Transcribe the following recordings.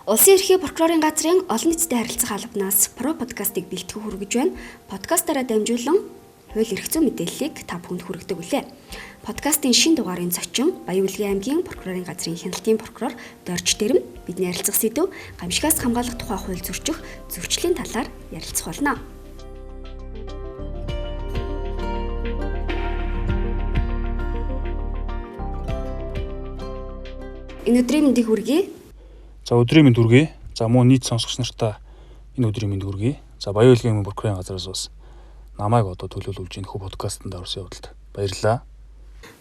Улсын ерхий прокурорын газрын олон нийтэд харилцах албанаас Про подкастыг бэлтгэх хүргэж байна. Подкастаараа дамжуулан хууль эрх зүйн мэдээллийг та бүхэнд хүргэдэг үлээ. Подкастын шинэ дугаарын зочин Баян-Улгийн аймгийн прокурорын газрын хяналтын прокурор Дорж Дэрэм бидний ярилцах сэдэв гамшигаас хамгаалах тухай хууль зөрчих зөрчлийн талаар ярилцах болно. Энэ өдрийн мэндийг хүргэе. За өдрийн мэнд хүргэе. За мөн нийт сонсогч нартаа энэ өдрийн мэнд хүргэе. За Баян-Улгийн аймгийн прокурорын газраас бас намайг төлөөлүүлж энэ хүү подкастт орсон явдалд баярлалаа.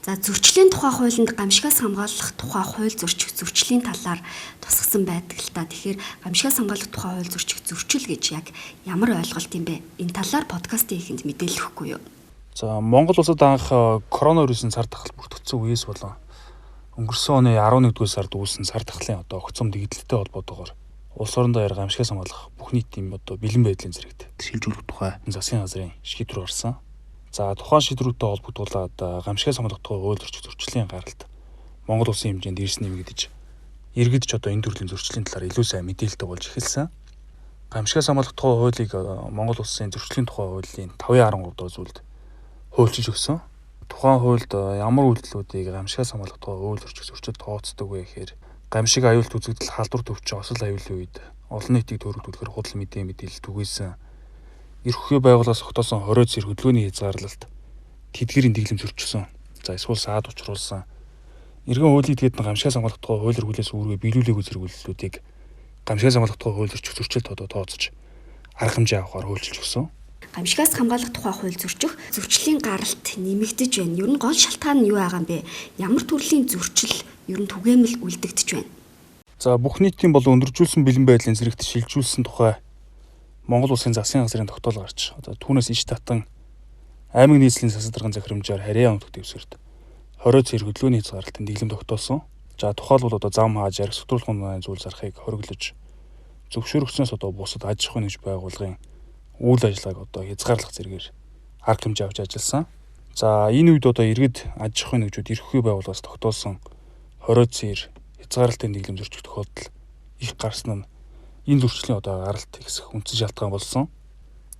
За зөрчлийн тухай хуулинд гамшигаас хамгаалах тухай хууль зөрчих зөрчлийн талаар тусгасан байдаг л та. Тэгэхээр гамшигаас хамгаалах тухай хууль зөрчих зөрчил гэж яг ямар ойлголт юм бэ? Энэ талаар подкастын ихэнд мэдээлэл өгөхгүй юу? За Монгол улсад анх коронавирусын сар дахал бүртгэгдсэн үеэс болон өнгөрсөн оны 11-р сард үүссэн сар дахлын огцом дэгдэлтэй холбоотойгоор улс орондоо гамшигаас хамгаалах бүх нийтийн бэлэн байдлын зэрэгт шилжүүлэх тухай засгийн газрын шийдвэр гарсан. За тухайн шийдвэртэй холбогдуулаад гамшигаас хамгаалах тухай хууль зөрчих зөрчлийн гаралт Монгол улсын хэмжээнд ирсэн нэмэгдэж иргэдч энэ төрлийн зөрчлийн талаар илүү сайн мэдээлэлтэй болж эхэлсэн. Гамшигаас хамгаалах тухай хуулийг Монгол улсын зөрчлийн тухай хуулийн 5.13 дугаар зүйлд хуульчилж өгсөн. Тухайн хуульд ямар үйлдэлүүдийг гамшигаас хамгаалах тухай хууль зөрчих зөрчил тооцдог вэ гэхээр гамшиг аюулт үзэгдэл халдвар төвчин осол аюулын үед олон нийтийг төрөлдүүлэхээр худал мэдээлэл түгээсэн эрх ухааны байгууллагаас тогтоосон хориоц зэрэг хөдөлгөөний хязгаарлалт тэдгэрийн дэглэм зөрчсөн. За эсвэл саад учруулсан эргэн хуулийн этгээд гамшигаас хамгаалах тухай хууль хэрэглээс үүргээ биелүүлээгүй зэрэг үйлдэлүүдийг гамшигаас хамгаалах тухай хууль зөрчих зөрчил тооцож арга хэмжээ авахар хуульчилж өгсөн. Гамшигаас хамгаалах тухай хууль зөрчих зөрчлийн гаралт нэмэгдэж байна. Ер нь гол шалтгаан нь юу байгаа юм бэ? Ямар төрлийн зөрчил ер нь түгээмэл үлдэгдэж байна? За бүх нийтийн болон өндөржүүлсэн бэлэн байдлын зэрэгт шилжүүлсэн тухай Монгол улсын засгийн газрын тогтоол гарч түүнээс иш татан аймаг нийслэлийн засаг даргын захирамжаар харьяа өнөخت дэвсгэрт 20 цэр хөдөлгөөний хязгаарлалтын дэглэм тогтоосон. За тухайлбал зам хааж арх сутруулгын зүйл зархыг хориглож зөвшөөрөгчнөөс бусад аж ахуйн нэгж байгууллагын үйл ажиллагааг хязгаарлах зэрэгээр арга хэмжээ авч ажилласан. За энэ үед иргэд аж ахуйн нэгжүүд эрх ухааны байгууллагаас тогтоосон 20 цэр хязгаарлалтын дэглэм зөрчих тохиолдол их гарсан нь энэ зөрчлийн гаралт ихсэх үндсэн шалтгаан болсон.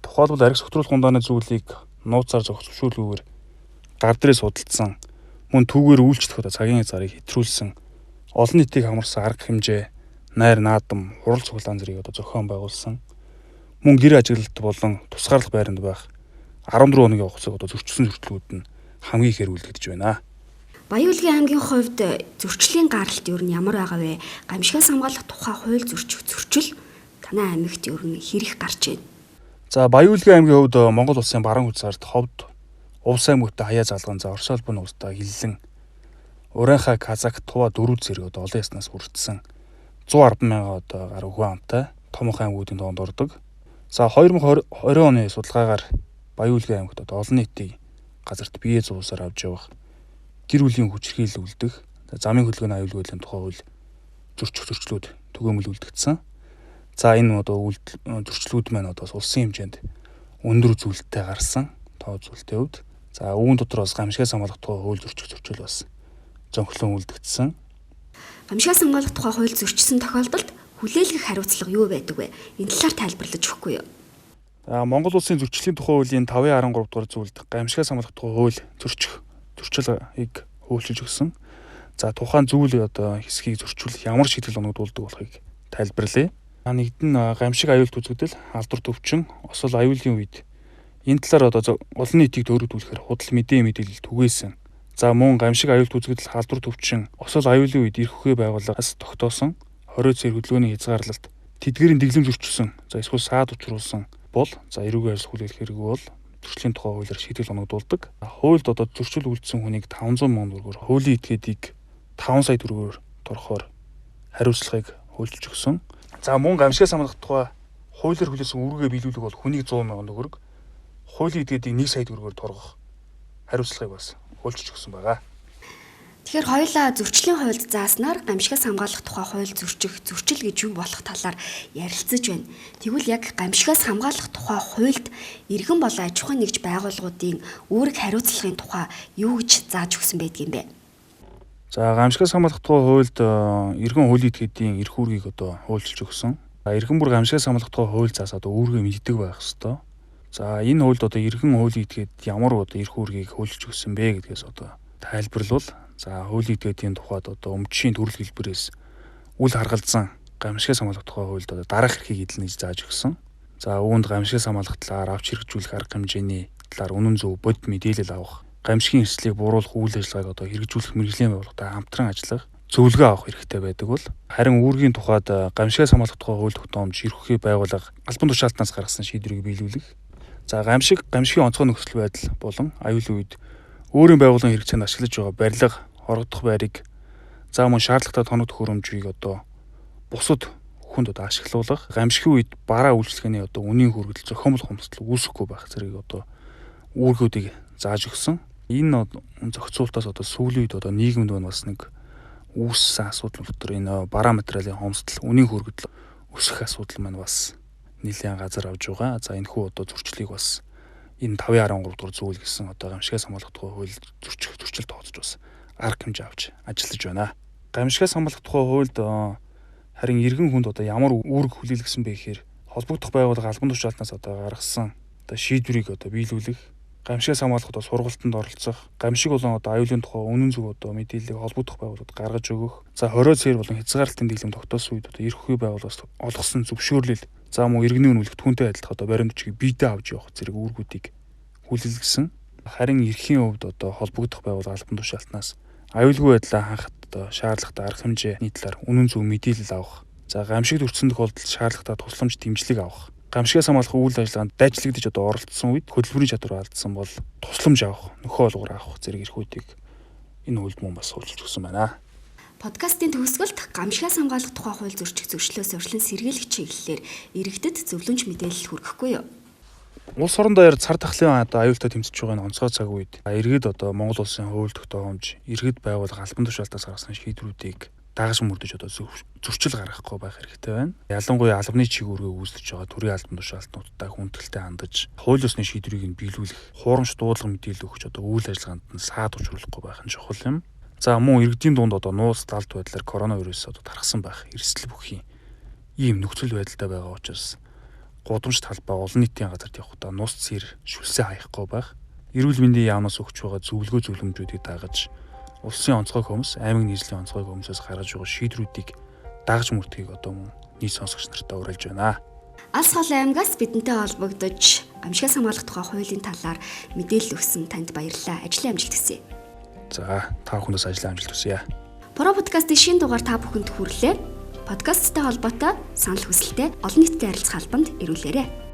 Тухайлбал арх сутруулгын зүйлийг нууцаар зөвшөөрлгүйгээр гар дээрээ судалдсан мөн түүгээр үйлчлэх цагийн зарыг хэтрүүлсэн олон нийтийг хамарсан арга хэмжээ найр наадам хурал цуглаан зэрэг зохион байгуулсан мөн гэр ажиглалт болон тусгаарлах байранд байх 14 хоногийн хугацааг зөрчсөн зөрчлүүд нь хамгийн ихээр үлдэгдэж байна. Баян-Улгийн аймгийн хувьд зөрчлийн гаралт ер нь ямар байгаа вэ? Гамшигаас хамгаалах тухай хууль зөрчих зөрчил танай аймагт ер нь хэрэг гарч байна. За Баян-Улгийн аймгийн хувьд Монгол улсын баруун үзарт ховд Увс аймагт хаяа залган за Орос улбаны устдаа хиллэн Урайхай Казак Тува дөрвөн зэрэг олон яснаас бүрдсэн 110 мянган гаруй хүн амтай томхон аймагуудын тоонд ордог. За 2020 оны судалгаагаар Баян-Улгийн аймагт олон нийтийн газарт бие зуусаар авч явах гэр бүлийн хүчирхийлэл үлдэх замын хөдөлгөөний аюулгүйлийн тухай хууль зөрчих зөрчлүүд түгээмэл үлдэгдсэн. За энэ зөрчлүүд маань бас улсын хэмжээнд өндөр үзүүлэлттэй гарсан тоо үзүүлэлтийн хувьд. За үүн дотор бас гамшигаас хамгаалах тухай хууль зөрчих зөрчил бас зөнхлөн үлдэгдсэн. Гамшигаас хамгаалах тухай хууль зөрчсөн тохиолдолд хүлээлгэх хариуцлага юу байдаг вэ? Энэ талаар тайлбарлаж өгөхгүй юу? Монгол улсын зөрчлийн тухай хуулийн 5.13 дугаар зүйлд гамшигаас хамгаалах тухай хууль зөрчих зөрчилийг хуульчилж өгсөн. За тухайн зүйл хэсгийг зөрчүүлэх ямар шийдэл оногдуулдаг болохыг тайлбарлая. Нэгдэн гамшиг аюулт үзэгдэл халдвар төвчин осол аюулын үед энэ талаар олон нийтийг төрөлдүүлэхээр худал мэдээлэл түгээсэн. За мөн гамшиг аюулт үзэгдэл халдвар төвчин осол аюулын үед эрх ухааны байгууллагаас тогтоосон 20 цэр хөдөлгөөний хязгаарлалт тэдгэрийн дэглэм зөрчсөн. За эсвэл саад учруулсан бол эрүүгийн ажил хүлээх хэрэггүй бол зөрчлийн тухай хуулиар шийдэл оногдуулдаг. Хуульд зөрчил үлдсэн хүнийг 500 мянган төгрөгөөр хуулийн этгээдийг 5 сая төгрөгөөр торгохоор хариуцлагыг хуульчилж өгсөн. За мөн гамшигаас хамгаалах тухай хуулиар хүлээсэн үүргээ биелүүлэх бол хүнийг 100 мянган төгрөг, хуулийн этгээдийг 1 сая төгрөгөөр торгох хариуцлагыг бас хуульчилж өгсөн байгаа. Тэгэхээр хоёулаа зөрчлийн хуульд зааснаар гамшигаас хамгаалах тухай хууль зөрчих зөрчил гэж юу болох талаар ярилцаж байна. Тэгвэл яг гамшигаас хамгаалах тухай хуульд иргэн болон аж ахуйн нэгж байгууллагуудын үүрэг хариуцлагын тухай юу гэж зааж өгсөн байдг юм бэ? За гамшигаас хамгаалах тухай хуульд иргэн хуулийн этгээдийн эрх үүргийг одоо хуульчилж өгсөн. За иргэн бүр гамшигаас хамгаалах тухай хууль заас одоо үүргээ мэддэг байх ёстой. За энэ хуульд одоо иргэн хуулийн этгээд ямар одоо эрх үүргийг хуульчилж өгсөн бэ гэдгээс одоо тайлбарлавал за хуулийн этгээдийн тухайд одоо өмчийн төрөл хэлбэрээс үл харгалзан гамшигаас хамгаалах тухай хуульд одоо дараах эрхийг эзлэнэ гэж зааж өгсөн. За үүнд гамшигаас хамгаалах талаар авч хэрэгжүүлэх арга хэмжээний талаар үнэн зөв бодит мэдээлэл авах, гамшигын эрсдлийг бууруулах үйл ажиллагааг одоо хэрэгжүүлэх мэргэжлийн байгууллагатай хамтран ажиллах, зөвлөгөө авах хэрэгтэй байдаг бол харин үүргийн тухайд гамшигаас хамгаалах тухай хууль тогтоомж эрхлөхий байгууллага албан тушаалтнаас гаргасан шийдвэрийг биелүүлэх. За гамшигын онцгой нөхцөл байдал болон аюулын үед өөрийн байгууллагын хэрэгцээнд ашиглаж байгаа барилга, хорогдох байрыг за мөн шаардлагатай тоног төхөөрөмжийг одоо бусад хүнд одоо ашиглуулах, гамшигын үед бараа үйлчлэгээний одоо үнийн хүргэл зохиомжтой хомсдол үүсэхгүй байх зэрэг одоо үүргүүдийг зааж өгсөн. Энэ зохицуултаас одоо сүүлийн үед одоо нийгэмд бас нэг үүссэн асуудал дотор энэ бараа материалын хомсдол, үнийн хүргэл өсөх асуудал маань бас нэлээд газар авж байгаа. За энэ хүү одоо зөрчлийг бас энэ 5.13 дугаар зүйл гэсэн одоо гамшигаас хамгаалах тухай хууль зөрчил тооцож бас арга хэмжээ авч ажиллаж байна. Гамшигаас хамгаалах тухай хуульд харин иргэн хүнд одоо ямар үүрэг хүлээлгсэн бэ гэхээр холбогдох байгууллага албан тушаалтнаас одоо гаргасан одоо шийдвэрийг одоо биелүүлэх, гамшигаас хамгаалах одоо сургалтанд оролцох, гамшиг болон одоо аюулын тухай үнэн зөв одоо мэдээллийг холбогдох байгууллагад гаргаж өгөх, за хориод сэр болон хязгаарлалтын дэглэм тогтоосон үед одоо эрх үхий байгууллагаас олгосон зөвшөөрлөл, за мөн иргэний үнэлэгдэхүүнтэй адилхан одоо баримт бичгийг биедээ авч явах зэрэг үүргүүдийг хүлээлгэсэн. Харин эрхийн хувьд одоо холбогдох байгууллага албан тушаалтнаас аюулгүй байдлаа хангахад одоо шаардлагатай арга хэмжээний талаар үнэн зөв мэдээлэл авах, за гамшигт өртсөн тохиолдолд шаардлагатай тусламж дэмжлэг авах, гамшигаас хамгаалах үйл ажиллагаанд дайчлагдж одоо оролцсон үед хөдөлмөрийн чадвар алдсан бол тусламж авах, нөхөө олгор авах зэрэг эрхүүдийг энэ хуульд мөн бас хуульчилж өгсөн байна. Подкастын төгсгөлд гамшигаас хамгаалах тухай хууль зөрчих зөрчлөөс урьдчилан сэргийлэх чиглэлээр иргэдэд зөвлөмж мэдээлэл хүргэхгүй юу? Улс орон даяар цар тахлын одоо аюултай тэмцэж байгаа энэ онцгой цаг үед иргэд одоо Монгол улсын хууль тогтоомж, иргэд байгууллага албан тушаалтаас гаргасан шийдвэрүүдийг дагаж мөрдөж одоо зөрчил гаргахгүй байх хэрэгтэй байна. Ялангуяа албаны чиглэлээр үүсэж байгаа төрийн албан тушаалтнуудтай хүндэтгэлтэй хандаж, хууль ёсны шийдвэрийг нь биелүүлэх, хуурамч дуудлага мэдээлэл өгч одоо үйл ажиллагаанд нь саад учруулахгүй байх нь чухал юм. За мөн иргэдийн дунд одоо нууц талт байдлаар коронавирус одоо тархсан байх эрсдэл бүхий ийм нөхцөл байдалтай байгаа учраас гудамж талбай олон нийтийн газарт явахдаа нус цэр шүлсээ хаяхгүй байх, эрүүл мэндийн яамнаас өгч байгаа зөвлөгөө зөвлөмжүүдийг дагаж, улсын онцгой комисс, аймаг нийслэлийн онцгой комиссоос гаргаж байгаа шийдвэрүүдийг дагаж мөрдөхийг одоо мөн нийт сонсогч нартай уриалж байна. Алс хол аймгаас бидэнтэй холбогдож гамшигаас хамгаалах тухай хуулийн талаар мэдээлэл өгсөн танд баярлалаа. Ажлын амжилт хүсье. За та бүхэндээ ажлын амжилт хүсье. Про подкастын шинэ дугаар та бүхэнд хүрлээ. Подкасттай холбоотой санал хүсэлтээ олон нийтэд харилцах албанд ирүүлээрэй.